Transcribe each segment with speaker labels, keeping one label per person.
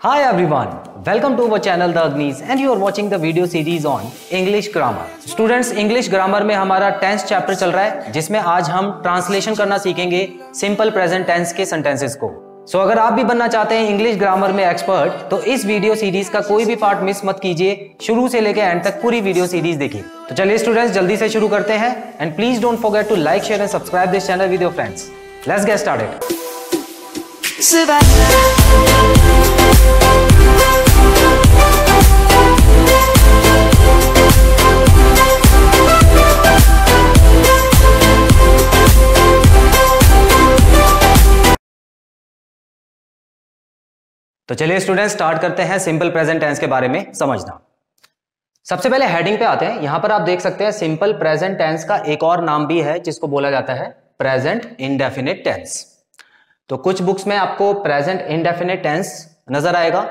Speaker 1: Hi everyone, welcome to our channel The Agnis and you are watching the video series on English Grammar. Students, English Grammar में हमारा 10th chapter चल रहा है जिसमें आज हम ट्रांसलेशन करना सीखेंगे सिंपल प्रेजेंट टेंस के सेंटेंसेस को। अगर आप भी बनना चाहते हैं इंग्लिश ग्रामर में एक्सपर्ट तो इस वीडियो सीरीज का कोई भी पार्ट मिस मत कीजिए, शुरू से लेकर एंड तक पूरी वीडियो सीरीज देखिए। तो चलिए स्टूडेंट्स जल्दी से शुरू करते हैं and please don't forget to like share and subscribe this channel with your friends. Let's get started. तो चलिए स्टूडेंट्स स्टार्ट करते हैं सिंपल प्रेजेंट टेंस के बारे में समझना। सबसे पहले हेडिंग पे आते हैं। यहां पर आप देख सकते हैं सिंपल प्रेजेंट टेंस का एक और नाम भी है जिसको बोला जाता है प्रेजेंट इंडेफिनिट टेंस। तो कुछ बुक्स में आपको प्रेजेंट इंडेफिनिट टेंस नजर आएगा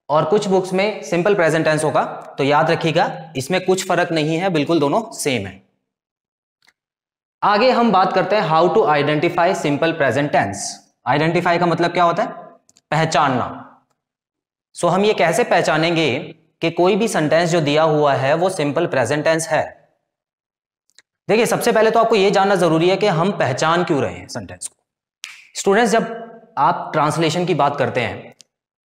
Speaker 1: और कुछ बुक्स में सिंपल प्रेजेंट टेंस होगा। तो याद रखिएगा इसमें कुछ फर्क नहीं है, बिल्कुल दोनों सेम है। आगे हम बात करते हैं how to identify simple present tense. Identify का मतलब क्या होता है? पहचानना। हम ये कैसे पहचानेंगे कि कोई भी सेंटेंस जो दिया हुआ है वो सिंपल प्रेजेंट टेंस है? देखिए सबसे पहले तो आपको ये जानना जरूरी है कि हम पहचान क्यों रहे हैं सेंटेंस को। स्टूडेंट्स, जब आप ट्रांसलेशन की बात करते हैं,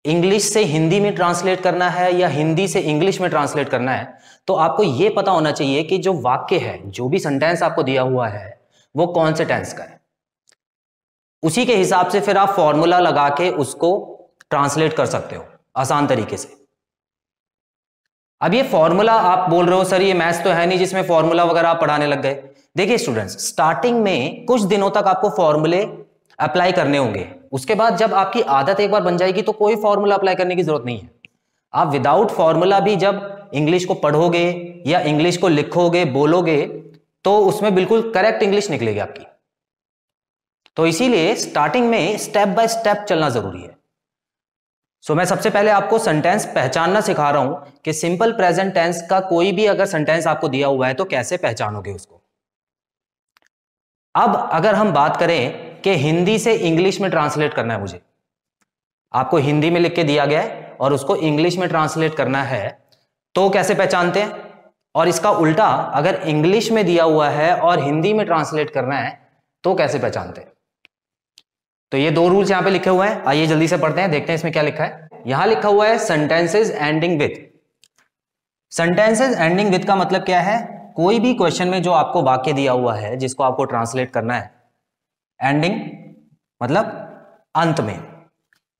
Speaker 1: इंग्लिश से हिंदी में ट्रांसलेट करना है या हिंदी से इंग्लिश में ट्रांसलेट करना है, तो आपको यह पता होना चाहिए कि जो वाक्य है, जो भी सेंटेंस आपको दिया हुआ है वो कौन से टेंस का है। उसी के हिसाब से फिर आप फॉर्मूला लगा के उसको ट्रांसलेट कर सकते हो आसान तरीके से। अब ये फॉर्मूला आप बोल रहे हो सर ये मैथ्स तो है नहीं जिसमें फॉर्मूला वगैरह आप पढ़ाने लग गए। देखिए स्टूडेंट्स, स्टार्टिंग में कुछ दिनों तक आपको फॉर्मूले अप्लाई करने होंगे, उसके बाद जब आपकी आदत एक बार बन जाएगी तो कोई फॉर्मूला अप्लाई करने की जरूरत नहीं है। आप विदाउट फॉर्मूला भी जब इंग्लिश को पढ़ोगे या इंग्लिश को लिखोगे, बोलोगे, तो उसमें बिल्कुल करेक्ट इंग्लिश निकलेगी आपकी। तो इसीलिए स्टार्टिंग में स्टेप बाय स्टेप चलना जरूरी है। मैं सबसे पहले आपको सेंटेंस पहचानना सिखा रहा हूं कि सिंपल प्रेजेंट टेंस का कोई भी अगर सेंटेंस आपको दिया हुआ है तो कैसे पहचानोगे उसको। अब अगर हम बात करें कि हिंदी से इंग्लिश में ट्रांसलेट करना है, मुझे आपको हिंदी में लिख के दिया गया है और उसको इंग्लिश में ट्रांसलेट करना है, तो कैसे पहचानते हैं? और इसका उल्टा अगर इंग्लिश में दिया हुआ है और हिंदी में ट्रांसलेट करना है तो कैसे पहचानते हैं? तो ये दो रूल्स यहां पे लिखे हुए हैं, आइए जल्दी से पढ़ते हैं, देखते हैं इसमें क्या लिखा है। यहां लिखा हुआ है sentences ending with. Sentences ending with का मतलब क्या है? कोई भी क्वेश्चन में जो आपको वाक्य दिया हुआ है जिसको आपको ट्रांसलेट करना है, एंडिंग मतलब अंत में,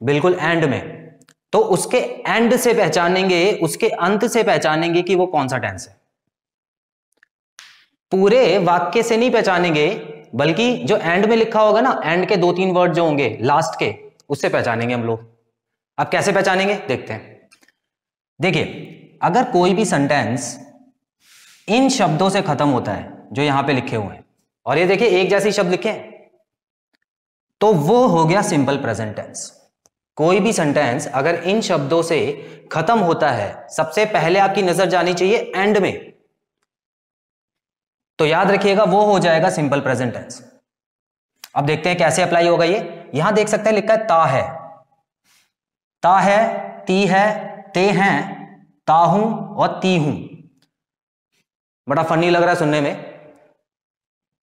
Speaker 1: बिल्कुल एंड में, तो उसके एंड से पहचानेंगे, उसके अंत से पहचानेंगे कि वो कौन सा टेंस है। पूरे वाक्य से नहीं पहचानेंगे, बल्कि जो एंड में लिखा होगा ना, एंड के 2-3 वर्ड जो होंगे लास्ट के, उससे पहचानेंगे हम लोग। अब कैसे पहचानेंगे देखते हैं। देखिए अगर कोई भी सेंटेंस इन शब्दों से खत्म होता है जो यहां पे लिखे हुए हैं, और ये देखिए एक जैसे शब्द लिखे हैं, तो वो हो गया सिंपल प्रेजेंट टेंस। कोई भी सेंटेंस अगर इन शब्दों से खत्म होता है, सबसे पहले आपकी नजर जानी चाहिए एंड में, तो याद रखिएगा वो हो जाएगा सिंपल प्रेजेंट टेंस। अब देखते हैं कैसे अप्लाई होगा ये। यहां देख सकते हैं लिखा है ता है, ता है, ती है, ते हैं, ताहूं और ती हूं। बड़ा फनी लग रहा है सुनने में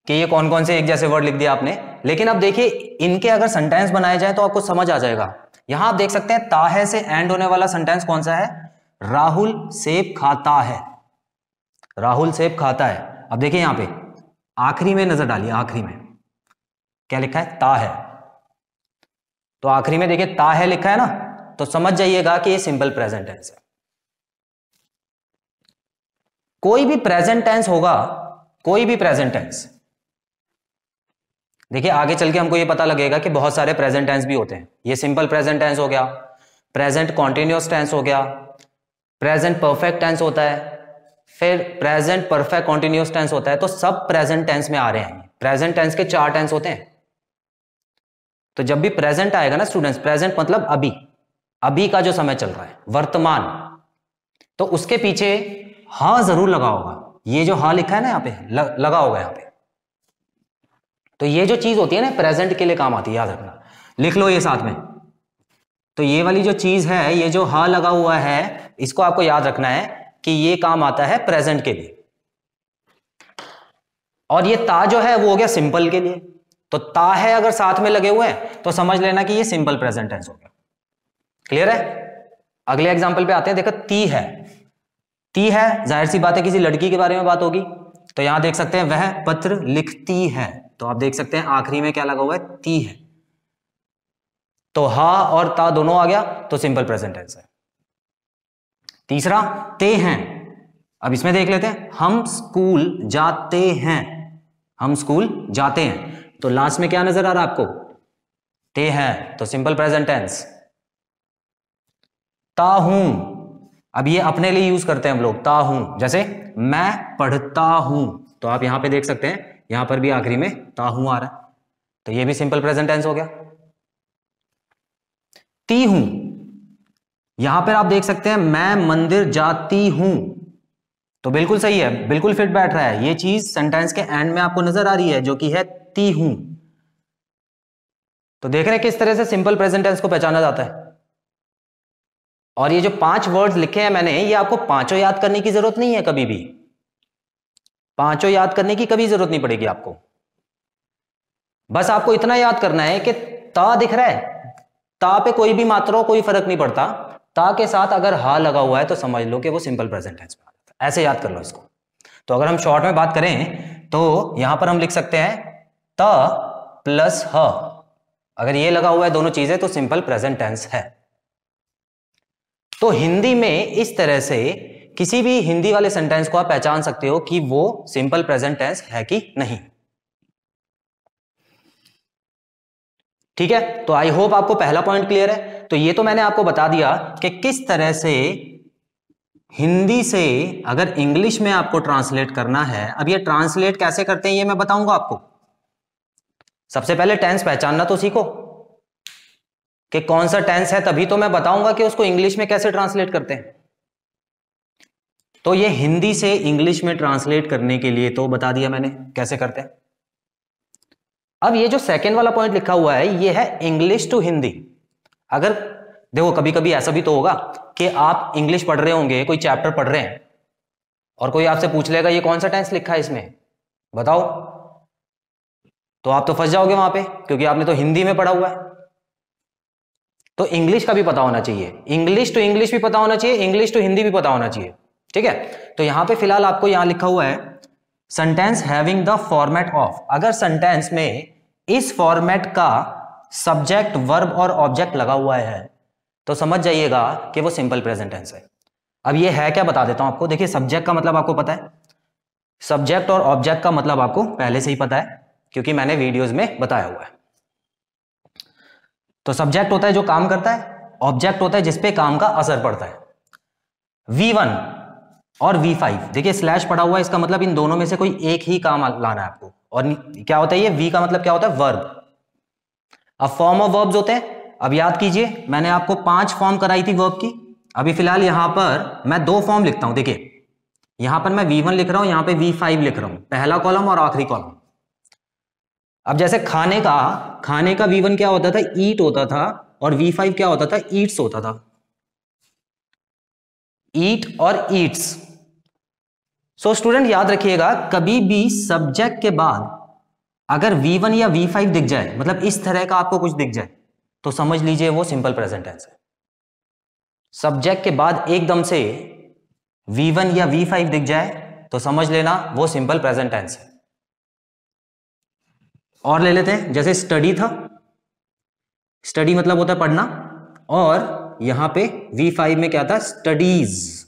Speaker 1: कि ये कौन कौन से एक जैसे वर्ड लिख दिया आपने, लेकिन अब देखिए इनके अगर सेंटेंस बनाए जाए तो आपको समझ आ जाएगा। यहां आप देख सकते हैं ता है से एंड होने वाला सेंटेंस कौन सा है? राहुल सेब खाता है, राहुल सेब खाता है। अब देखिए यहां पे आखिरी में नजर डालिए, आखिरी में क्या लिखा है? ता है। तो आखिरी में देखिए ता है लिखा है ना, तो समझ जाइएगा कि ये सिंपल प्रेजेंट टेंस है। कोई भी प्रेजेंट टेंस होगा, कोई भी प्रेजेंट टेंस, देखिए आगे चल के हमको ये पता लगेगा कि बहुत सारे प्रेजेंट टेंस भी होते हैं। ये सिंपल प्रेजेंट टेंस हो गया, प्रेजेंट कॉन्टिन्यूअस टेंस हो गया, प्रेजेंट परफेक्ट टेंस होता है, फिर प्रेजेंट परफेक्ट कॉन्टिन्यूअस टेंस होता है। तो सब प्रेजेंट टेंस में आ रहे हैं। प्रेजेंट टेंस के 4 टेंस होते हैं। तो जब भी प्रेजेंट आएगा ना स्टूडेंट्स, प्रेजेंट मतलब अभी, अभी का जो समय चल रहा है, वर्तमान, तो उसके पीछे हां जरूर लगा होगा। ये जो हां लिखा है ना यहां पे लगा होगा यहां पे। तो ये जो चीज होती है ना प्रेजेंट के लिए काम आती है, याद रखना, लिख लो ये साथ में। तो ये वाली जो चीज है, ये जो हा लगा हुआ है, इसको आपको याद रखना है कि ये काम आता है प्रेजेंट के लिए, और ये ता जो है वो हो गया सिंपल के लिए। तो ता है अगर साथ में लगे हुए हैं तो समझ लेना कि ये सिंपल प्रेजेंट टेंस हो गया। क्लियर है? अगले एग्जांपल पे आते हैं। देखो ती है, ती है, जाहिर सी बात है किसी लड़की के बारे में बात होगी। तो यहां देख सकते हैं वह पत्र लिखती है, तो आप देख सकते हैं आखिरी में क्या लगा हुआ है, ती है। तो हा और ता दोनों आ गया, तो सिंपल प्रेजेंट टेंस है। तीसरा ते हैं, अब इसमें देख लेते हैं। हम स्कूल जाते हैं, हम स्कूल जाते हैं, तो लास्ट में क्या नजर आ रहा है आपको, ते हैं, तो सिंपल प्रेजेंट टेंस। ता हूं, अब ये अपने लिए यूज करते हैं हम लोग, ता हूं, जैसे मैं पढ़ता हूं, तो आप यहां पे देख सकते हैं यहां पर भी आखिरी में ता हूं आ रहा है, तो ये भी सिंपल प्रेजेंट टेंस हो गया। ती हूं, यहां पर आप देख सकते हैं मैं मंदिर जाती हूं, तो बिल्कुल सही है, बिल्कुल फिट बैठ रहा है। ये चीज सेंटेंस के एंड में आपको नजर आ रही है जो कि है ती हूं। तो देख रहे हैं किस तरह से सिंपल प्रेजेंट टेंस को पहचाना जाता है। और ये जो 5 वर्ड्स लिखे हैं मैंने, ये आपको पांचों याद करने की जरूरत नहीं है, कभी भी पांचों याद करने की कभी जरूरत नहीं पड़ेगी आपको। बस आपको इतना याद करना है कि ता दिख रहा है, ता पे कोई भी मात्रा हो कोई फर्क नहीं पड़ता, ता के साथ अगर हा लगा हुआ है तो समझ लो कि वो सिंपल प्रेजेंट टेंस में आ जाता है। ऐसे याद कर लो इसको। तो अगर हम शॉर्ट में बात करें तो यहां पर हम लिख सकते हैं ता प्लस ह, अगर ये लगा हुआ है दोनों चीजें तो सिंपल प्रेजेंट टेंस है। तो हिंदी में इस तरह से किसी भी हिंदी वाले सेंटेंस को आप पहचान सकते हो कि वो सिंपल प्रेजेंट टेंस है कि नहीं। ठीक है, तो आई होप आपको पहला पॉइंट क्लियर है। तो ये तो मैंने आपको बता दिया कि किस तरह से हिंदी से अगर इंग्लिश में आपको ट्रांसलेट करना है। अब ये ट्रांसलेट कैसे करते हैं ये मैं बताऊंगा आपको। सबसे पहले टेंस पहचानना तो सीखो कि कौन सा टेंस है, तभी तो मैं बताऊंगा कि उसको इंग्लिश में कैसे ट्रांसलेट करते हैं। तो ये हिंदी से इंग्लिश में ट्रांसलेट करने के लिए तो बता दिया मैंने कैसे करते हैं। अब ये जो सेकंड वाला पॉइंट लिखा हुआ है ये है इंग्लिश टू हिंदी। अगर देखो कभी कभी ऐसा भी तो होगा कि आप इंग्लिश पढ़ रहे होंगे, कोई चैप्टर पढ़ रहे हैं और कोई आपसे पूछ लेगा ये कौन सा टेंस लिखा है इसमें बताओ, तो आप तो फंस जाओगे वहां पे क्योंकि आपने तो हिंदी में पढ़ा हुआ है। तो इंग्लिश का भी पता होना चाहिए, इंग्लिश टू इंग्लिश भी पता होना चाहिए, इंग्लिश टू हिंदी भी पता होना चाहिए। ठीक है, तो यहां पे फिलहाल आपको यहां लिखा हुआ है sentence having the format of. अगर सेंटेंस में इस फॉर्मेट का सब्जेक्ट वर्ब और ऑब्जेक्ट लगा हुआ है तो समझ जाइएगा कि वो सिंपल प्रेजेंट टेंस है। अब ये है क्या बता देता हूं आपको। देखिए सब्जेक्ट का मतलब आपको पता है, सब्जेक्ट और ऑब्जेक्ट का मतलब आपको पहले से ही पता है क्योंकि मैंने वीडियोस में बताया हुआ है। तो सब्जेक्ट होता है जो काम करता है, ऑब्जेक्ट होता है जिसपे काम का असर पड़ता है। V1 और V5 देखिए स्लैश पड़ा हुआ है, इसका मतलब इन दोनों में से कोई एक ही काम लाना है आपको। और क्या होता है ये V का मतलब क्या होता है, वर्ब। अब फॉर्म ऑफ वर्ब्स होते हैं। अब याद कीजिए मैंने आपको 5 फॉर्म कराई थी वर्ब की। अभी फिलहाल यहां पर मैं 2 फॉर्म लिखता हूं। देखिए यहां पर मैं V1 लिख रहा हूं, यहां पे V5 लिख रहा हूं, पहला कॉलम और आखिरी कॉलम। अब जैसे खाने का V1 क्या होता था, ईट होता था, और V5 क्या होता था, ईट्स होता था। ईट और ईट्स। सो स्टूडेंट याद रखिएगा कभी भी सब्जेक्ट के बाद अगर V1 या V5 दिख जाए, मतलब इस तरह का आपको कुछ दिख जाए, तो समझ लीजिए वो सिंपल प्रेजेंट टेंस है। सब्जेक्ट के बाद एकदम से V1 या V5 दिख जाए तो समझ लेना वो सिंपल प्रेजेंट टेंस है। और ले लेते हैं, जैसे स्टडी था, स्टडी मतलब होता है पढ़ना, और यहां पे V5 में क्या था, स्टडीज।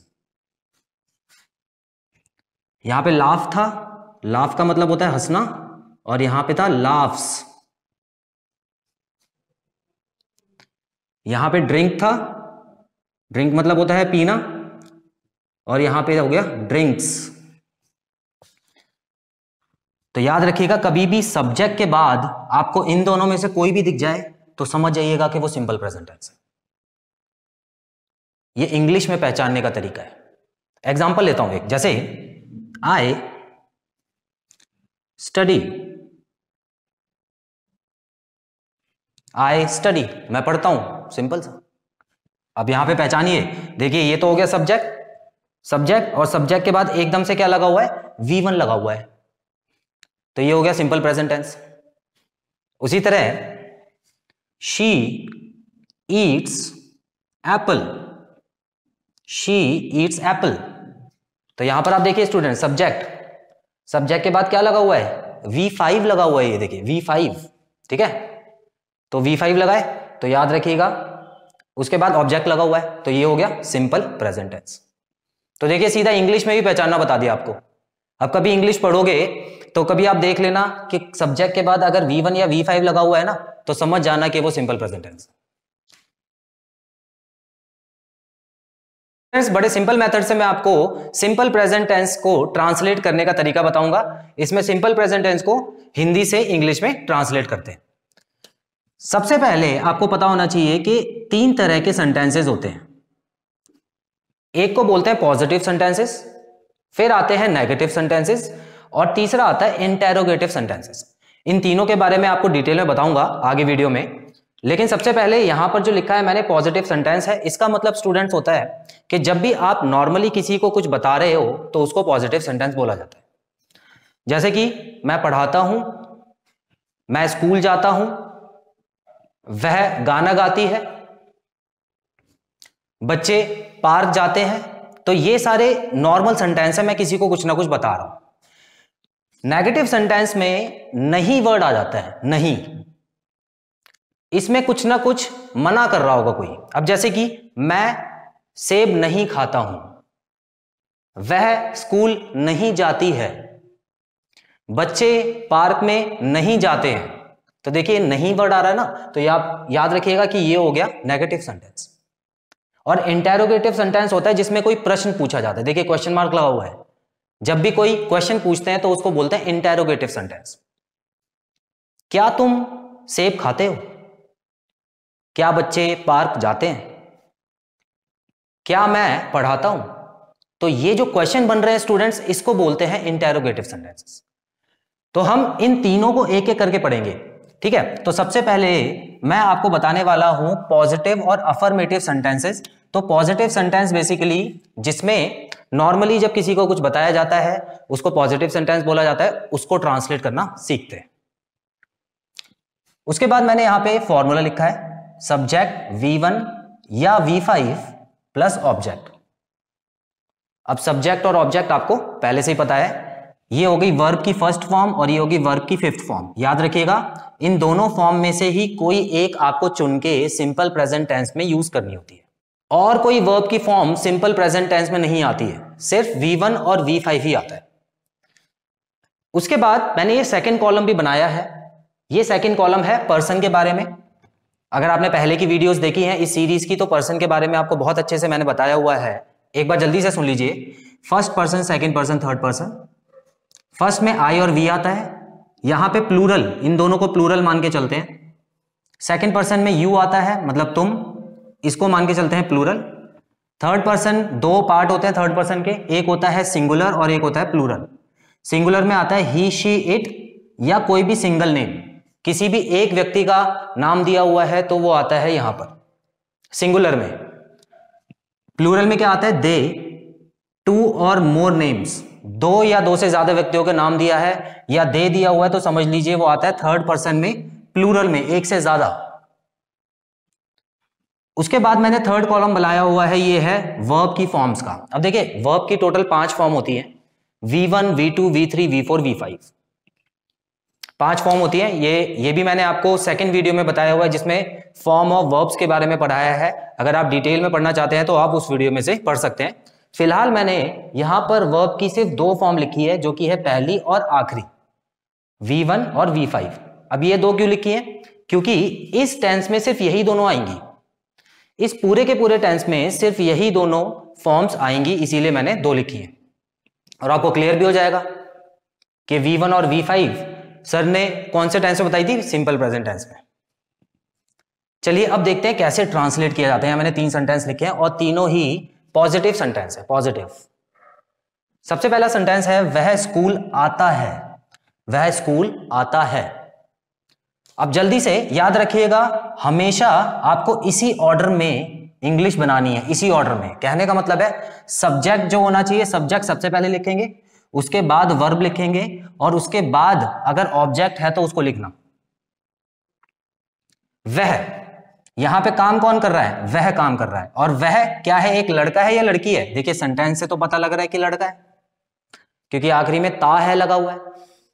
Speaker 1: यहां पे लाफ था, लाफ का मतलब होता है हंसना, और यहां पे था लाफ्स। यहां पे ड्रिंक था, ड्रिंक मतलब होता है पीना, और यहां पे हो गया ड्रिंक्स। तो याद रखिएगा कभी भी सब्जेक्ट के बाद आपको इन दोनों में से कोई भी दिख जाए तो समझ जाइएगा कि वो सिंपल प्रेजेंट टेंस है। ये इंग्लिश में पहचानने का तरीका है। एग्जांपल लेता हूं एक, जैसे आई स्टडी, आई स्टडी मैं पढ़ता हूं, सिंपल सा। अब यहां पे पहचानिए, देखिए ये तो हो गया सब्जेक्ट, सब्जेक्ट और सब्जेक्ट के बाद एकदम से क्या लगा हुआ है, V1 लगा हुआ है, तो ये हो गया सिंपल प्रेजेंट टेंस। उसी तरह she eats apple, she eats apple, तो यहां पर आप देखिए स्टूडेंट, सब्जेक्ट, सब्जेक्ट के बाद क्या लगा हुआ है, V5 लगा हुआ है, ये देखिए V5, ठीक है, तो V5 लगाए तो याद रखिएगा, उसके बाद ऑब्जेक्ट लगा हुआ है, तो ये हो गया सिंपल प्रेजेंट टेंस। तो देखिए सीधा इंग्लिश में भी पहचानना बता दिया आपको। अब कभी इंग्लिश पढ़ोगे तो कभी आप देख लेना कि सब्जेक्ट के बाद अगर V1 या V5 लगा हुआ है ना, तो समझ जाना कि वो सिंपल प्रेजेंट टेंस। बड़े सिंपल मेथड से मैं आपको सिंपल प्रेजेंट टेंस को ट्रांसलेट करने का तरीका बताऊंगा। इसमें सिंपल प्रेजेंट टेंस को हिंदी से इंग्लिश में ट्रांसलेट करते हैं। सबसे पहले आपको पता होना चाहिए कि 3 तरह के सेंटेंसेस होते हैं। एक को बोलते हैं पॉजिटिव सेंटेंसेस, फिर आते हैं नेगेटिव सेंटेंसेस, और तीसरा आता है इंटेरोगेटिव सेंटेंसेस। इन तीनों के बारे में आपको डिटेल में बताऊंगा आगे वीडियो में, लेकिन सबसे पहले यहां पर जो लिखा है मैंने पॉजिटिव सेंटेंस है, इसका मतलब स्टूडेंट्स होता है कि जब भी आप नॉर्मली किसी को कुछ बता रहे हो तो उसको पॉजिटिव सेंटेंस बोला जाता है। जैसे कि मैं पढ़ाता हूं, मैं स्कूल जाता हूं, वह गाना गाती है, बच्चे पार्क जाते हैं, तो ये सारे नॉर्मल सेंटेंस है, मैं किसी को कुछ ना कुछ बता रहा हूं। नेगेटिव सेंटेंस में नहीं वर्ड आ जाता है, नहीं, इसमें कुछ ना कुछ मना कर रहा होगा कोई। अब जैसे कि मैं सेब नहीं खाता हूं, वह स्कूल नहीं जाती है, बच्चे पार्क में नहीं जाते हैं, तो देखिए नहीं वर्ड आ रहा है ना, तो आप याद रखिएगा कि ये हो गया नेगेटिव सेंटेंस। और इंटेरोगेटिव सेंटेंस होता है जिसमें कोई प्रश्न पूछा जाता है, देखिए क्वेश्चन मार्क लगा हुआ है, जब भी कोई क्वेश्चन पूछते हैं तो उसको बोलते हैं इंटेरोगेटिव सेंटेंस। क्या तुम सेब खाते हो, क्या बच्चे पार्क जाते हैं, क्या मैं पढ़ाता हूं, तो ये जो क्वेश्चन बन रहे हैं स्टूडेंट्स, इसको बोलते हैं इंटेरोगेटिव सेंटेंसेस। तो हम इन तीनों को एक एक करके पढ़ेंगे, ठीक है। तो सबसे पहले मैं आपको बताने वाला हूं पॉजिटिव और अफर्मेटिव सेंटेंसेस। तो पॉजिटिव सेंटेंस बेसिकली जिसमें नॉर्मली जब किसी को कुछ बताया जाता है उसको पॉजिटिव सेंटेंस बोला जाता है, उसको ट्रांसलेट करना सीखते हैं। उसके बाद मैंने यहां पे फॉर्मूला लिखा है, सब्जेक्ट V1 या V5 प्लस ऑब्जेक्ट। अब सब्जेक्ट और ऑब्जेक्ट आपको पहले से ही पता है, ये हो गई वर्ब की फर्स्ट फॉर्म और ये होगी वर्ब की फिफ्थ फॉर्म। याद रखिएगा इन दोनों फॉर्म में से ही कोई एक आपको चुन के सिंपल प्रेजेंट टेंस में यूज करनी होती है, और कोई वर्ब की फॉर्म सिंपल प्रेजेंट टेंस में नहीं आती है, सिर्फ V1 और V5 ही आता है। उसके बाद मैंने ये सेकंड कॉलम भी बनाया है, ये सेकंड कॉलम है पर्सन के बारे में। अगर आपने पहले की वीडियोस देखी हैं इस सीरीज की तो पर्सन के बारे में आपको बहुत अच्छे से मैंने बताया हुआ है, एक बार जल्दी से सुन लीजिए। First person, second person, third person. First में आई और वी आता है, यहां पे प्लूरल, इन दोनों को प्लूरल मान के चलते हैं। सेकंड पर्सन में यू आता है, मतलब तुम, इसको मान के चलते हैं प्लूरल। थर्ड पर्सन, 2 पार्ट होते हैं थर्ड पर्सन के, एक होता है सिंगुलर और एक होता है प्लूरल। सिंगुलर में आता है ही, शी, इट या कोई भी सिंगल नेम, किसी भी एक व्यक्ति का नाम दिया हुआ है तो वो आता है यहां पर सिंगुलर में। प्लूरल में क्या आता है, दे, 2 और मोर नेम्स, 2 या 2 से ज्यादा व्यक्तियों के नाम दिया है या दे दिया हुआ है तो समझ लीजिए वो आता है थर्ड पर्सन में, प्लूरल में, एक से ज्यादा। उसके बाद मैंने थर्ड कॉलम बनाया हुआ है, ये है वर्ब की फॉर्म्स का। अब देखिए वर्ब की टोटल 5 फॉर्म होती है, V1, V2, V3, V4, V5, 5 form होती है। ये भी मैंने आपको सेकंड वीडियो में बताया हुआ है जिसमें फॉर्म ऑफ वर्ब्स के बारे में पढ़ाया है। अगर आप डिटेल में पढ़ना चाहते हैं तो आप उस वीडियो में से पढ़ सकते हैं। फिलहाल मैंने यहां पर वर्ब की सिर्फ 2 फॉर्म लिखी है, जो कि है पहली और आखिरी, V1 और V5। अब ये 2 क्यों लिखी है, क्योंकि इस टेंस में सिर्फ यही दोनों आएंगी, इस पूरे के पूरे टेंस में सिर्फ यही दोनों फॉर्म्स आएंगी, इसीलिए मैंने 2 लिखी है। और आपको क्लियर भी हो जाएगा कि V1 और V5 सर ने कौन से टेंस में बताई थी, सिंपल प्रेजेंट टेंस में। चलिए अब देखते हैं कैसे ट्रांसलेट किया जाता है। मैंने 3 सेंटेंस लिखे हैं और तीनों ही पॉजिटिव सेंटेंस है, पॉजिटिव। सबसे पहला सेंटेंस है, वह स्कूल आता है, वह स्कूल आता है। अब जल्दी से याद रखिएगा, हमेशा आपको इसी ऑर्डर में इंग्लिश बनानी है इसी ऑर्डर में। कहने का मतलब है सब्जेक्ट जो होना चाहिए, सब्जेक्ट सबसे पहले लिखेंगे, उसके बाद वर्ब लिखेंगे, और उसके बाद अगर ऑब्जेक्ट है तो उसको लिखना। वह, यहां पे काम कौन कर रहा है? वह काम कर रहा है। और वह क्या है? एक लड़का है या लड़की है? देखिए सेंटेंस से तो पता लग रहा है कि लड़का है, क्योंकि आखिरी में ता है लगा हुआ है,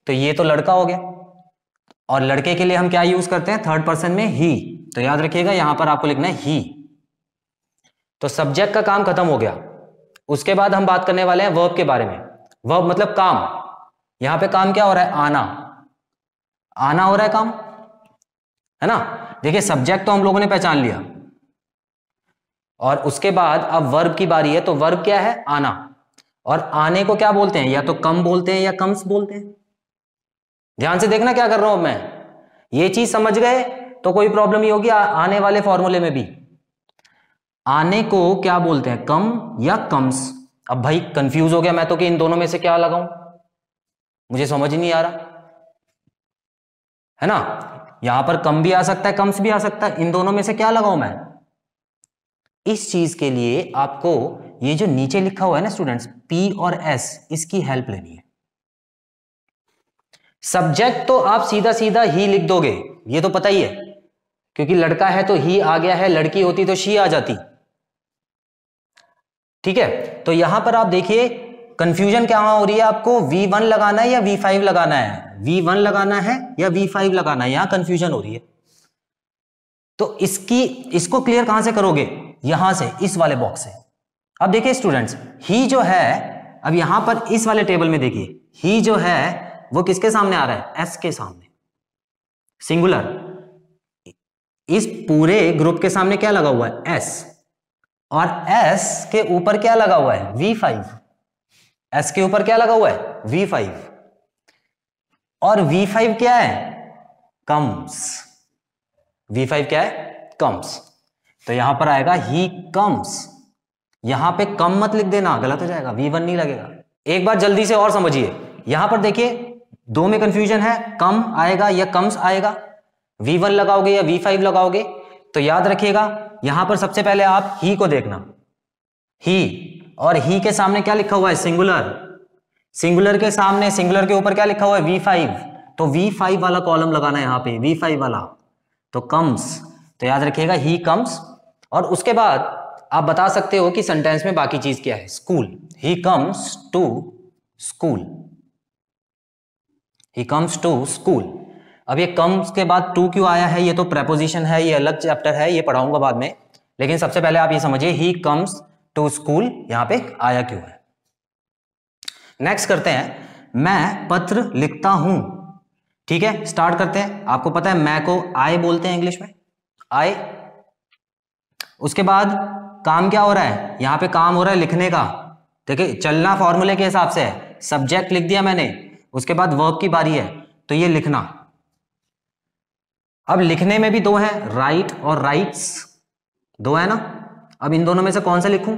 Speaker 1: तो ये तो लड़का हो गया। और लड़के के लिए हम क्या यूज करते हैं? थर्ड पर्सन में ही। तो याद रखिएगा यहां पर आपको लिखना है ही। तो सब्जेक्ट का काम खत्म हो गया। उसके बाद हम बात करने वाले हैं वर्ब के बारे में। वर्ब मतलब काम। यहां पे काम क्या हो रहा है? आना। आना हो रहा है काम, है ना। देखिए सब्जेक्ट तो हम लोगों ने पहचान लिया, और उसके बाद अब वर्ब की बारी है। तो वर्ब क्या है? आना। और आने को क्या बोलते हैं? या तो कम बोलते हैं या कम्स बोलते हैं। ध्यान से देखना क्या कर रहा हूं मैं। ये चीज समझ गए तो कोई प्रॉब्लम नहीं होगी आने वाले फॉर्मूले में भी। आने को क्या बोलते हैं? कम या कम्स। अब भाई कंफ्यूज हो गया मैं तो कि इन दोनों में से क्या लगाऊं, मुझे समझ ही नहीं आ रहा, है ना। यहां पर कम भी आ सकता है, कम्स भी आ सकता है, इन दोनों में से क्या लगाऊं मैं? इस चीज के लिए आपको ये जो नीचे लिखा हुआ है ना स्टूडेंट्स, पी और एस, इसकी हेल्प लेनी है। सब्जेक्ट तो आप सीधा सीधा ही लिख दोगे, ये तो पता ही है, क्योंकि लड़का है तो ही आ गया है, लड़की होती तो शी आ जाती। ठीक है, तो यहां पर आप देखिए कंफ्यूजन क्या हो रही है आपको, V1 लगाना है या V5 लगाना है, V1 लगाना है या V5 लगाना है, यहां कंफ्यूजन हो रही है। तो इसको क्लियर कहां से करोगे? यहां से, इस वाले बॉक्स से। अब देखिए स्टूडेंट्स, ही जो है, अब यहां पर इस वाले टेबल में देखिए, ही जो है वो किसके सामने आ रहा है? एस के सामने, सिंगुलर। इस पूरे ग्रुप के सामने क्या लगा हुआ है? एस। और एस के ऊपर क्या लगा हुआ है? V5। एस के ऊपर क्या लगा हुआ है? V5। और V5 क्या है? कम्स। V5 क्या है? कम्स। तो यहां पर आएगा ही कम्स। यहां पे कम मत लिख देना, गलत हो जाएगा, V1 नहीं लगेगा। एक बार जल्दी से और समझिए, यहां पर देखिए दो में कंफ्यूजन है, कम आएगा या कम्स आएगा, V1 लगाओगे या V5 लगाओगे। तो याद रखिएगा यहां पर सबसे पहले आप ही को देखना, ही, और ही के सामने क्या लिखा हुआ है? सिंगुलर। सिंगुलर के सामने, सिंगुलर के ऊपर क्या लिखा हुआ है? V5। तो V5 वाला कॉलम लगाना है यहां पे, V5 वाला, तो कम्स। तो याद रखिएगा ही कम्स। और उसके बाद आप बता सकते हो कि सेंटेंस में बाकी चीज क्या है? School. He comes to school. He comes to school. अब ये कम्स के बाद टू क्यों आया है? ये तो प्रेपोजिशन है, ये अलग चैप्टर है, ये पढ़ाऊंगा बाद में। लेकिन सबसे पहले आप ये समझिए ही कम्स टू स्कूल यहां पे आया क्यों है। नेक्स्ट करते हैं, मैं पत्र लिखता हूं। ठीक है, स्टार्ट करते हैं। आपको पता है मैं को आई बोलते हैं इंग्लिश में, आई। उसके बाद काम क्या हो रहा है? यहां पे काम हो रहा है लिखने का। देखिए चलना फॉर्मूले के हिसाब से है, सब्जेक्ट लिख दिया मैंने, उसके बाद वर्ब की बारी है, तो ये लिखना। अब लिखने में भी दो है, राइट और राइट्स, दो है ना। अब इन दोनों में से कौन सा लिखूं?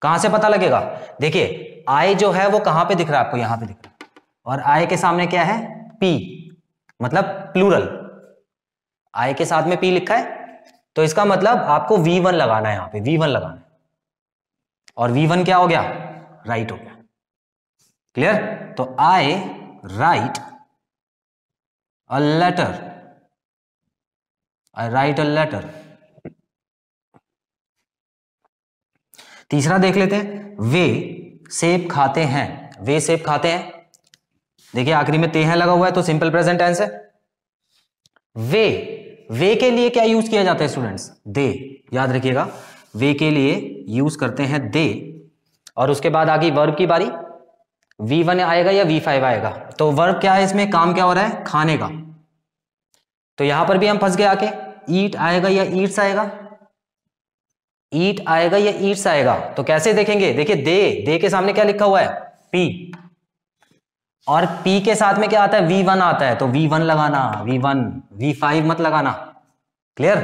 Speaker 1: कहां से पता लगेगा? देखिए आई जो है वो कहां पे दिख रहा है आपको? यहां पे दिख रहा है। और आई के सामने क्या है? पी, मतलब प्लूरल। आई के साथ में पी लिखा है, तो इसका मतलब आपको V1 लगाना है, यहां पे V1 लगाना है। और V1 क्या हो गया? राइट हो गया। क्लियर? तो I write a letter, I write a letter. तीसरा देख लेते हैं, वे सेब खाते हैं। वे सेब खाते हैं, देखिए आखिरी में ते हैं लगा हुआ है, तो सिंपल प्रेजेंट टेंस है। वे के लिए क्या यूज किया जाता है स्टूडेंट्स? दे। याद रखिएगा वे के लिए यूज करते हैं दे। और उसके बाद आगे वर्ब की बारी, V1 आएगा या V5 आएगा। तो वर्ब क्या है इसमें? काम क्या हो रहा है? खाने का। तो यहां पर भी हम फंस गए आके, ईट आएगा या ईट्स आएगा? ईट आएगा या ईट्स आएगा? तो कैसे देखेंगे? देखिए दे के सामने क्या लिखा हुआ है? पी। और P के साथ में क्या आता है? V1 आता है, तो V1 लगाना, V1, V5 मत लगाना। क्लियर?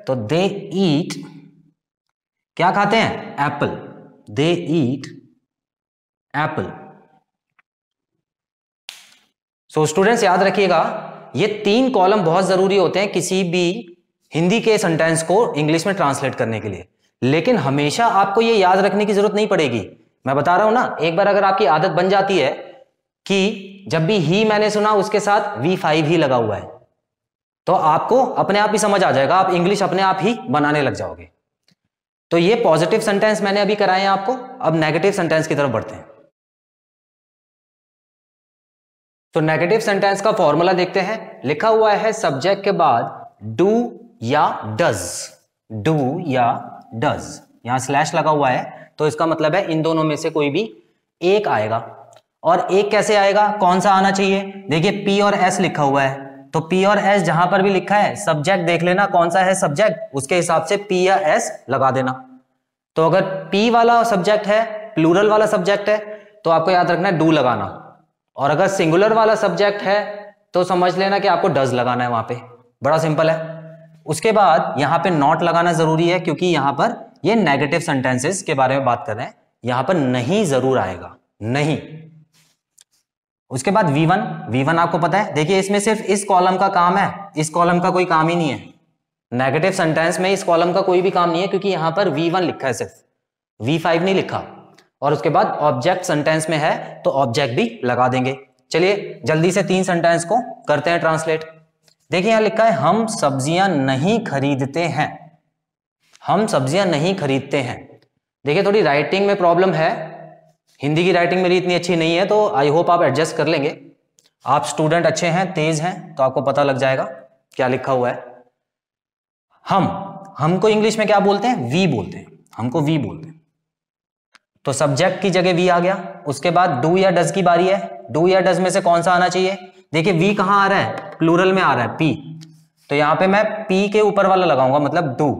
Speaker 1: तो दे ईट, क्या खाते हैं? एप्पल। दे ईट एप्पल। सो स्टूडेंट्स याद रखिएगा ये तीन कॉलम बहुत जरूरी होते हैं किसी भी हिंदी के सेंटेंस को इंग्लिश में ट्रांसलेट करने के लिए। लेकिन हमेशा आपको ये याद रखने की जरूरत नहीं पड़ेगी। मैं बता रहा हूं ना, एक बार अगर आपकी आदत बन जाती है कि जब भी ही मैंने सुना उसके साथ V5 ही लगा हुआ है, तो आपको अपने आप ही समझ आ जाएगा, आप इंग्लिश अपने आप ही बनाने लग जाओगे। तो ये पॉजिटिव सेंटेंस मैंने अभी कराए हैं आपको। अब नेगेटिव सेंटेंस की तरफ बढ़ते हैं। तो नेगेटिव सेंटेंस का फॉर्मूला देखते हैं। लिखा हुआ है सब्जेक्ट के बाद डू या डज, डू या डज, यहां स्लैश लगा हुआ है, तो इसका मतलब है इन दोनों में से कोई भी एक आएगा। और एक कैसे आएगा, कौन सा आना चाहिए? देखिए P और S लिखा हुआ है, तो P और S जहां पर भी लिखा है सब्जेक्ट देख लेना कौन सा है सब्जेक्ट, उसके हिसाब से P या S लगा देना। तो अगर P वाला सब्जेक्ट है, प्लूरल वाला सब्जेक्ट है, तो आपको याद रखना है डू लगाना, और अगर सिंगुलर वाला सब्जेक्ट है तो समझ लेना कि आपको डज लगाना है वहां पे। बड़ा सिंपल है। उसके बाद यहां पे नॉट लगाना जरूरी है, क्योंकि यहां पर ये नेगेटिव सेंटेंसेस के बारे में बात कर रहे हैं, यहां पर नहीं जरूर आएगा, नहीं। उसके बाद V1 आपको पता है, देखिए इसमें सिर्फ इस कॉलम का काम है, इस कॉलम का कोई काम ही नहीं है। नेगेटिव सेंटेंस में इस कॉलम का कोई भी काम नहीं है, क्योंकि यहां पर V1 लिखा है, सिर्फ V5 नहीं लिखा। और उसके बाद ऑब्जेक्ट सेंटेंस में है तो ऑब्जेक्ट भी लगा देंगे। चलिए जल्दी से 3 सेंटेंस को करते हैं ट्रांसलेट। देखिए यहां लिखा है हम सब्जियां नहीं खरीदते हैं, हम सब्जियां नहीं खरीदते हैं। देखिए थोड़ी राइटिंग में प्रॉब्लम है, हिंदी की राइटिंग मेरी इतनी अच्छी नहीं है, तो आई होप आप एडजस्ट कर लेंगे। आप स्टूडेंट अच्छे हैं, तेज हैं, तो आपको पता लग जाएगा क्या लिखा हुआ है। हमको इंग्लिश में क्या बोलते हैं? वी बोलते हैं, हमको वी बोलते हैं। तो सब्जेक्ट की जगह वी आ गया। उसके बाद डू या डज की बारी है। डू या डज में से कौन सा आना चाहिए? देखिए वी कहां आ रहा है? प्लूरल में आ रहा है, पी, तो यहां पे मैं पी के ऊपर वाला लगाऊंगा, मतलब डू।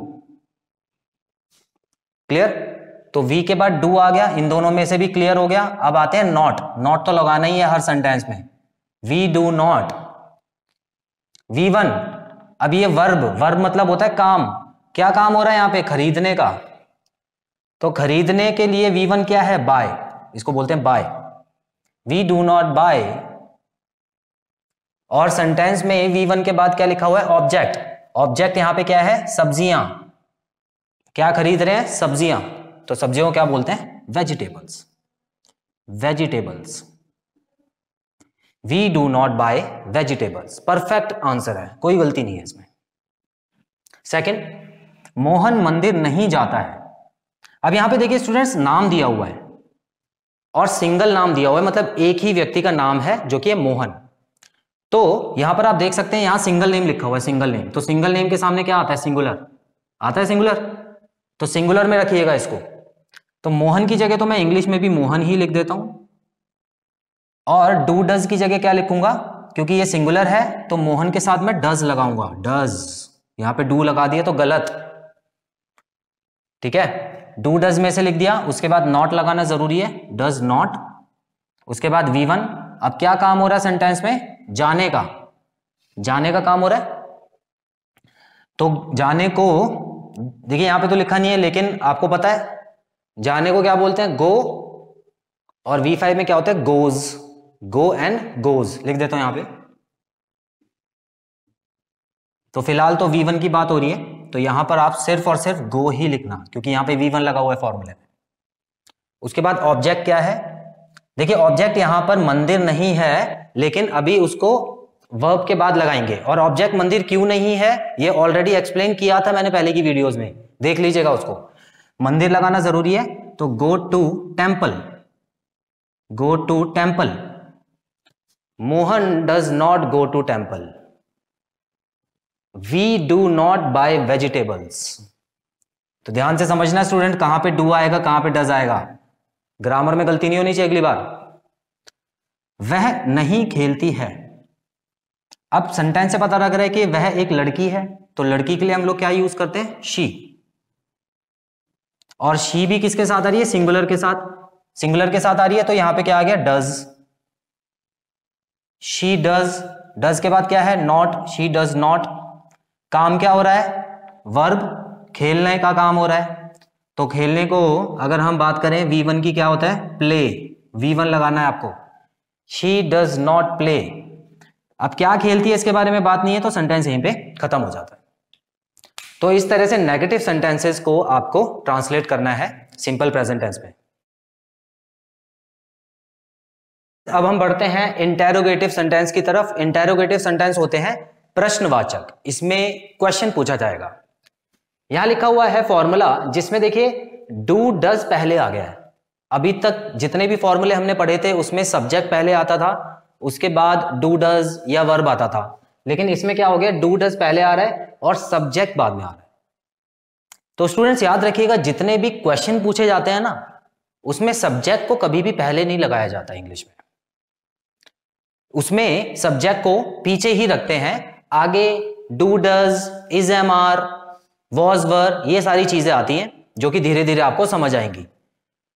Speaker 1: क्लियर? तो वी के बाद डू आ गया, इन दोनों में से भी क्लियर हो गया। अब आते हैं नॉट। नॉट तो लगाना ही है हर सेंटेंस में, वी डू नॉट। V1, अब ये वर्ब मतलब होता है काम। क्या काम हो रहा है यहां पे? खरीदने का। तो खरीदने के लिए V1 क्या है? बाय, इसको बोलते हैं buy. We do not buy. और सेंटेंस में V1 के बाद क्या लिखा हुआ है? ऑब्जेक्ट। ऑब्जेक्ट यहां पे क्या है? सब्जियां। क्या खरीद रहे हैं? सब्जियां। तो सब्जियों को क्या बोलते हैं? Vegetables, vegetables. We do not buy vegetables. Perfect answer है, कोई गलती नहीं है इसमें। सेकंड, मोहन मंदिर नहीं जाता है। अब यहां पे देखिए स्टूडेंट्स, नाम दिया हुआ है और सिंगल नाम दिया हुआ है, मतलब एक ही व्यक्ति का नाम है जो कि है मोहन। तो यहां पर आप देख सकते हैं यहां सिंगल नेम लिखा हुआ है, सिंगल नेम। तो सिंगल नेम के सामने क्या आता है? सिंगुलर आता है, सिंगुलर। तो सिंगुलर में रखिएगा इसको। तो मोहन की जगह तो मैं इंग्लिश में भी मोहन ही लिख देता हूं, और डू डज की जगह क्या लिखूंगा? क्योंकि ये सिंगुलर है तो मोहन के साथ मैं डज लगाऊंगा, डज। यहां पे डू लगा दिया तो गलत, ठीक है। डू डज में से लिख दिया, उसके बाद नॉट लगाना जरूरी है, डज नॉट। उसके बाद V1। अब क्या काम हो रहा है सेंटेंस में? जाने का, जाने का काम हो रहा है। तो जाने को देखिए यहां पे तो लिखा नहीं है, लेकिन आपको पता है जाने को क्या बोलते हैं? गो। और V5 में क्या होता है? गोज, गो एंड गोज लिख देता हूं यहां पे। तो फिलहाल तो V1 की बात हो रही है, तो यहां पर आप सिर्फ और सिर्फ गो ही लिखना, क्योंकि यहां पे V1 लगा हुआ है फॉर्मूले में। उसके बाद ऑब्जेक्ट क्या है? देखिए ऑब्जेक्ट यहां पर मंदिर नहीं है, लेकिन अभी उसको वर्ब के बाद लगाएंगे। और ऑब्जेक्ट मंदिर क्यों नहीं है ये ऑलरेडी एक्सप्लेन किया था मैंने पहले की वीडियोस में, देख लीजिएगा उसको। मंदिर लगाना जरूरी है, तो go to temple, go to temple. Mohan does not go to temple. We do not buy vegetables. तो ध्यान से समझना स्टूडेंट, कहां पे डू आएगा, कहां पे डज आएगा। ग्रामर में गलती नहीं होनी चाहिए अगली बार। वह नहीं खेलती है। अब सेंटेंस से पता लग रहा है कि वह एक लड़की है, तो लड़की के लिए हम लोग क्या यूज करते हैं? शी। और शी भी किसके साथ आ रही है? सिंगुलर के साथ। सिंगुलर के साथ आ रही है, तो यहां पे क्या आ गया? डज। She does. डज के बाद क्या है? नॉट। She does not. काम क्या हो रहा है? वर्ब। खेलने का काम हो रहा है, तो खेलने को अगर हम बात करें V1 की क्या होता है? प्ले। V1 लगाना है आपको। She does not play. अब क्या खेलती है इसके बारे में बात नहीं है, तो सेंटेंस यहीं पे खत्म हो जाता है। तो इस तरह से नेगेटिव सेंटेंसेस को आपको ट्रांसलेट करना है सिंपल प्रेजेंट टेंस में। अब हम बढ़ते हैं इंटेरोगेटिव सेंटेंस की तरफ। इंटेरोगेटिव सेंटेंस होते हैं प्रश्नवाचक, इसमें क्वेश्चन पूछा जाएगा। यहां लिखा हुआ है फॉर्मूला, जिसमें देखिए डू डज पहले आ गया है। अभी तक जितने भी फॉर्मूले हमने पढ़े थे उसमें सब्जेक्ट पहले आता था, उसके बाद डू डज या वर्ब आता था, लेकिन इसमें क्या हो गया, डू डज पहले आ रहा है और सब्जेक्ट बाद में आ रहा है। तो स्टूडेंट्स याद रखिएगा, जितने भी क्वेश्चन पूछे जाते हैं ना, उसमें सब्जेक्ट को कभी भी पहले नहीं लगाया जाता इंग्लिश में। उसमें सब्जेक्ट को पीछे ही रखते हैं, आगे do does, is am are, was were, ये सारी चीजें आती हैं जो कि धीरे धीरे आपको समझ आएंगी।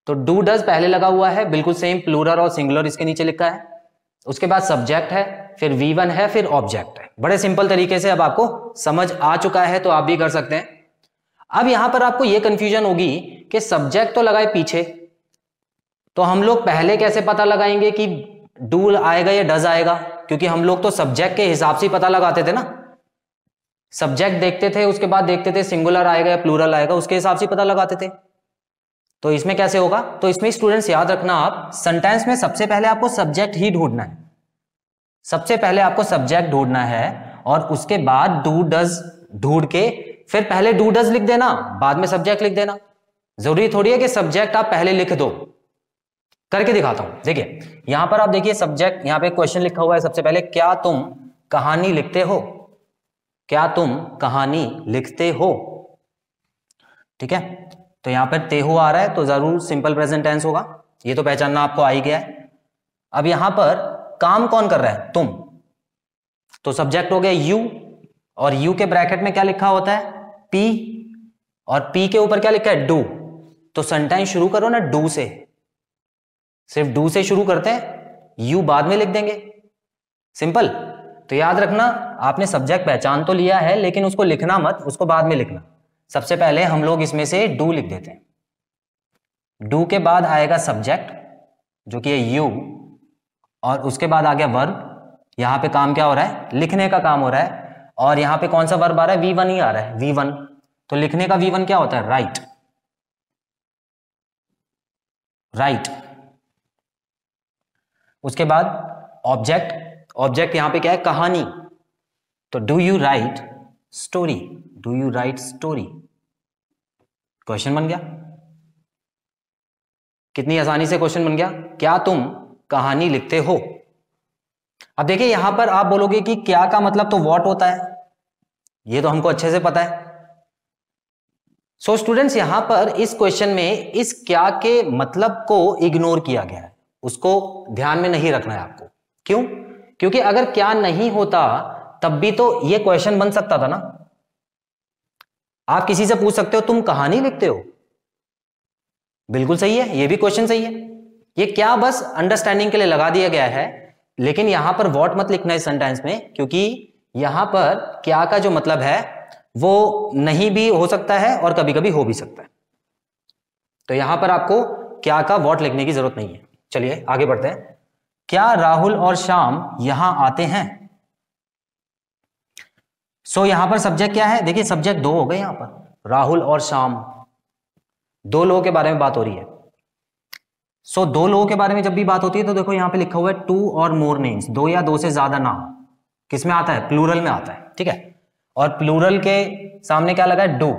Speaker 1: तो डू डज पहले लगा हुआ है, बिल्कुल सेम, प्लूरल और सिंगुलर इसके नीचे लिखा है। उसके बाद सब्जेक्ट है, फिर V1 है, फिर ऑब्जेक्ट है। बड़े सिंपल तरीके से अब आपको समझ आ चुका है, तो आप भी कर सकते हैं। अब यहां पर आपको यह कंफ्यूजन होगी कि सब्जेक्ट तो लगाए पीछे, तो हम लोग पहले कैसे पता लगाएंगे कि डू आएगा या डज आएगा, क्योंकि हम लोग तो सब्जेक्ट के हिसाब से पता लगाते थे ना। सब्जेक्ट देखते थे, उसके बाद देखते थे सिंगुलर आएगा या प्लूरल आएगा, उसके हिसाब से पता लगाते थे। तो इसमें कैसे होगा, तो इसमें स्टूडेंट्स याद रखना, आप सेंटेंस में सबसे पहले आपको सब्जेक्ट ही ढूंढना है। सबसे पहले आपको सब्जेक्ट ढूंढना है और उसके बाद डू डज ढूंढ के फिर पहले डू डज लिख देना, बाद में सब्जेक्ट लिख देना। जरूरी थोड़ी है कि सब्जेक्ट आप पहले लिख दो। करके दिखाता हूं, देखिए यहां पर आप देखिए सब्जेक्ट, यहां पे क्वेश्चन लिखा हुआ है सबसे पहले, क्या तुम कहानी लिखते हो? क्या तुम कहानी लिखते हो? ठीक है, तो यहां पर ते हो आ रहा है, तो जरूर सिंपल प्रेजेंट टेंस होगा, ये तो पहचानना आपको आ ही गया है। अब यहां पर काम कौन कर रहा है? तुम। तो सब्जेक्ट हो गया यू, और यू के ब्रैकेट में क्या लिखा होता है? पी, और पी के ऊपर क्या लिखा है? डू। तो सेंटेंस शुरू करो ना डू से, सिर्फ डू से शुरू करते हैं, यू बाद में लिख देंगे, सिंपल। तो याद रखना, आपने सब्जेक्ट पहचान तो लिया है, लेकिन उसको लिखना मत, उसको बाद में लिखना। सबसे पहले हम लोग इसमें से डू लिख देते हैं। डू के बाद आएगा सब्जेक्ट जो कि है यू, और उसके बाद आ गया वर्ब। यहां पे काम क्या हो रहा है? लिखने का काम हो रहा है। और यहां पे कौन सा वर्ब आ रहा है? V1 ही आ रहा है, V1। तो लिखने का V1 क्या होता है? Right, right. उसके बाद ऑब्जेक्ट, ऑब्जेक्ट यहां पे क्या है? कहानी। तो do you right story? Do you right story? Question बन गया, कितनी आसानी से क्वेश्चन बन गया। क्या तुम कहानी लिखते हो? अब देखिए यहां पर आप बोलोगे कि क्या का मतलब तो व्हाट होता है, ये तो हमको अच्छे से पता है। सो स्टूडेंट्स यहां पर इस क्वेश्चन में इस क्या के मतलब को इग्नोर किया गया है, उसको ध्यान में नहीं रखना है आपको। क्यों? क्योंकि अगर क्या नहीं होता तब भी तो ये क्वेश्चन बन सकता था ना। आप किसी से पूछ सकते हो तुम कहानी लिखते हो, बिल्कुल सही है, ये भी क्वेश्चन सही है। ये क्या बस अंडरस्टैंडिंग के लिए लगा दिया गया है, लेकिन यहां पर व्हाट मत लिखना इस सेंटेंस में, क्योंकि यहां पर क्या का जो मतलब है वो नहीं भी हो सकता है और कभी कभी हो भी सकता है। तो यहां पर आपको क्या का व्हाट लिखने की जरूरत नहीं है। चलिए आगे बढ़ते हैं। क्या राहुल और श्याम यहां आते हैं? सो यहां पर सब्जेक्ट क्या है? देखिए सब्जेक्ट दो हो गए यहां पर, राहुल और श्याम, दो लोगों के बारे में बात हो रही है। सो दो लोगों के बारे में जब भी बात होती है तो देखो यहां पे लिखा हुआ है टू और मोर नेम्स, दो या दो से ज्यादा नाम। किस में आता है? प्लूरल में आता है, ठीक है। और प्लूरल के सामने क्या लगा है? डू,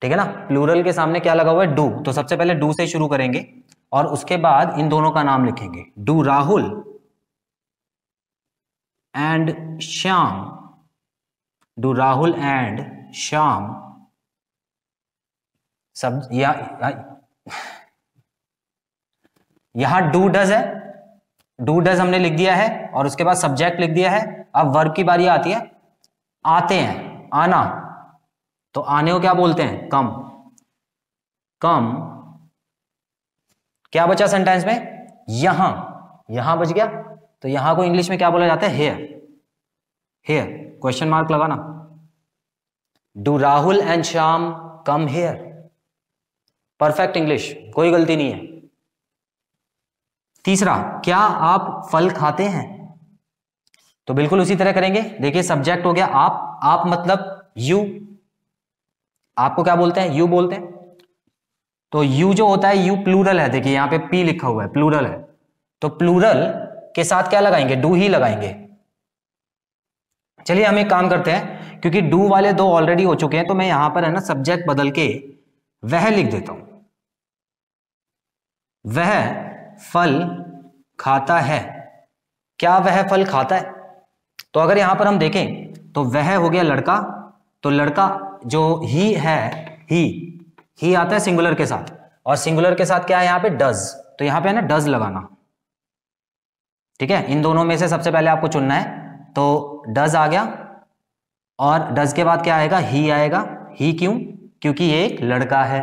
Speaker 1: ठीक है ना। प्लूरल के सामने क्या लगा हुआ है? डू। तो सबसे पहले डू से शुरू करेंगे और उसके बाद इन दोनों का नाम लिखेंगे, do Rahul and Shyam, do Rahul and Shyam. सब यहां डू डज है, डू डज हमने लिख दिया है और उसके बाद सब्जेक्ट लिख दिया है। अब वर्ब की बारी आती है, आते हैं, आना। तो आने को क्या बोलते हैं? कम, कम। क्या बचा सेंटेंस में? यहां, यहां बच गया। तो यहां को इंग्लिश में क्या बोला जाता है? हेयर, हेयर, क्वेश्चन मार्क लगाना। Do Rahul and Shyam come here? Perfect English, कोई गलती नहीं है। तीसरा, क्या आप फल खाते हैं? तो बिल्कुल उसी तरह करेंगे। देखिए सब्जेक्ट हो गया आप मतलब यू, आपको क्या बोलते हैं? यू बोलते हैं। तो यू जो होता है, यू प्लूरल है, देखिए यहां पे पी लिखा हुआ है, प्लूरल है, तो प्लूरल के साथ क्या लगाएंगे? डू ही लगाएंगे। चलिए हम एक काम करते हैं, क्योंकि डू वाले दो ऑलरेडी हो चुके हैं, तो मैं यहां पर है ना सब्जेक्ट बदल के वह लिख देता हूं। वह फल खाता है। क्या वह फल खाता है? तो अगर यहां पर हम देखें तो वह हो गया लड़का, तो लड़का जो ही है, ही आता है सिंगुलर के साथ, और सिंगुलर के साथ क्या है यहां पे? डज। तो यहां पे है ना डज लगाना, ठीक है। इन दोनों में से सबसे पहले आपको चुनना है, तो डज आ गया, और डज के बाद क्या आएगा? ही आएगा। ही क्यों? क्योंकि ये एक लड़का है।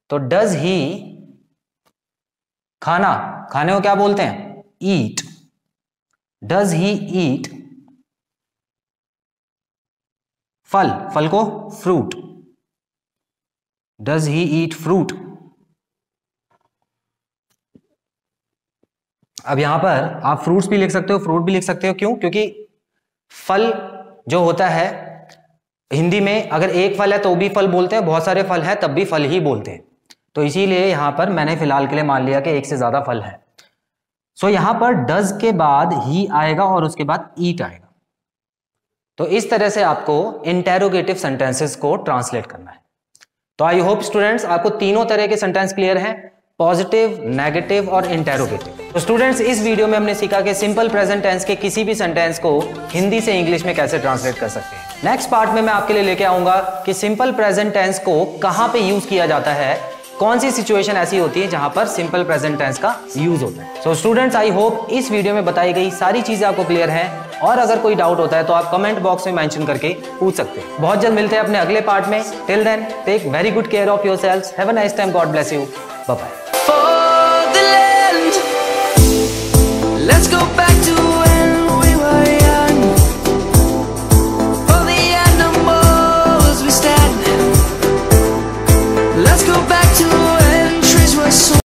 Speaker 1: तो डज ही खाना, खाने को क्या बोलते हैं? ईट। डज ही ईट फल, फल को fruit. Does he eat fruit. अब यहां पर आप फ्रूट्स भी लिख सकते हो, फ्रूट भी लिख सकते हो। क्यों? क्योंकि फल जो होता है हिंदी में, अगर एक फल है तो भी फल बोलते हैं, बहुत सारे फल हैं तब भी फल ही बोलते हैं। तो इसीलिए यहां पर मैंने फिलहाल के लिए मान लिया कि एक से ज्यादा फल है। सो यहां पर डज के बाद ही आएगा और उसके बाद ईट आएगा। तो इस तरह से आपको इंटेरोगेटिव सेंटेंसेस को ट्रांसलेट करना है। तो आई होप स्टूडेंट्स आपको तीनों तरह के सेंटेंस क्लियर हैं, पॉजिटिव, नेगेटिव और इंटेरोगेटिव। तो स्टूडेंट्स इस वीडियो में हमने सीखा कि सिंपल प्रेजेंट टेंस के किसी भी सेंटेंस को हिंदी से इंग्लिश में कैसे ट्रांसलेट कर सकते हैं। नेक्स्ट पार्ट में मैं आपके लिए लेके आऊंगा कि सिंपल प्रेजेंट टेंस को कहां पे यूज किया जाता है, कौन सी सिचुएशन ऐसी होती है जहां पर सिंपल प्रेजेंट टेंस का यूज होता है। सो स्टूडेंट्स आई होप इस वीडियो में बताई गई सारी चीजें आपको क्लियर हैं, और अगर कोई डाउट होता है तो आप कमेंट बॉक्स में मेंशन करके पूछ सकते हैं। बहुत जल्द मिलते हैं अपने अगले पार्ट में। Till then take very good care of yourselves. Have a nice time. God bless you. Bye bye.
Speaker 2: Let's go back to